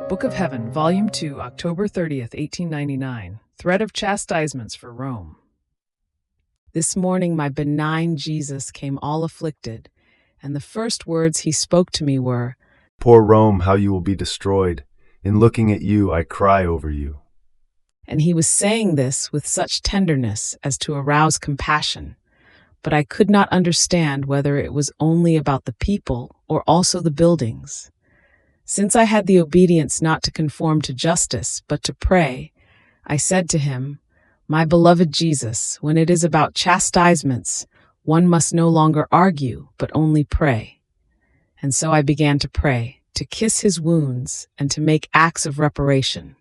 Book of Heaven, Volume 2, October 30th, 1899. Threat of chastisements for Rome. This morning my benign Jesus came all afflicted, and the first words he spoke to me were, "Poor Rome, how you will be destroyed. In looking at you, I cry over you." And he was saying this with such tenderness as to arouse compassion, but I could not understand whether it was only about the people or also the buildings. Since I had the obedience not to conform to justice, but to pray, I said to him, "My beloved Jesus, when it is about chastisements, one must no longer argue, but only pray." And so I began to pray, to kiss his wounds, and to make acts of reparation.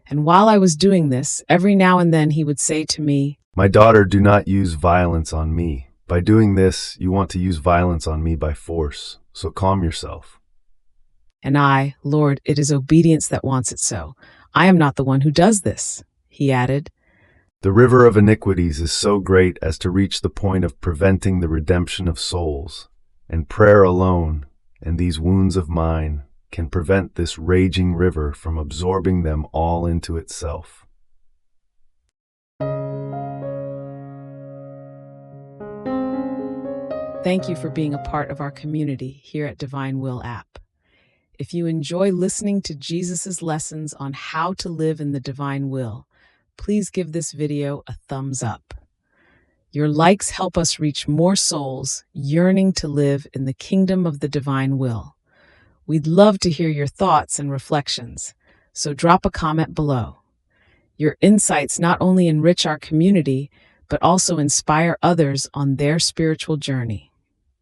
And while I was doing this, every now and then he would say to me, "My daughter, do not use violence on me. By doing this, you want to use violence on me by force, so calm yourself." And I, "Lord, it is obedience that wants it so. I am not the one who does this," he added. "The river of iniquities is so great as to reach the point of preventing the redemption of souls, and prayer alone, and these wounds of mine, can prevent this raging river from absorbing them all into itself." Thank you for being a part of our community here at Divine Will app. If you enjoy listening to Jesus' lessons on how to live in the divine will, please give this video a thumbs up. Your likes help us reach more souls yearning to live in the kingdom of the divine will. We'd love to hear your thoughts and reflections, so drop a comment below. Your insights not only enrich our community, but also inspire others on their spiritual journey.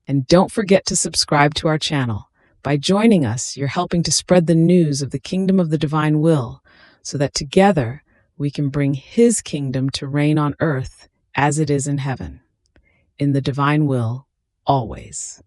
And don't forget to subscribe to our channel. By joining us, you're helping to spread the news of the kingdom of the divine will, so that together we can bring his kingdom to reign on earth as it is in heaven. In the divine will, always.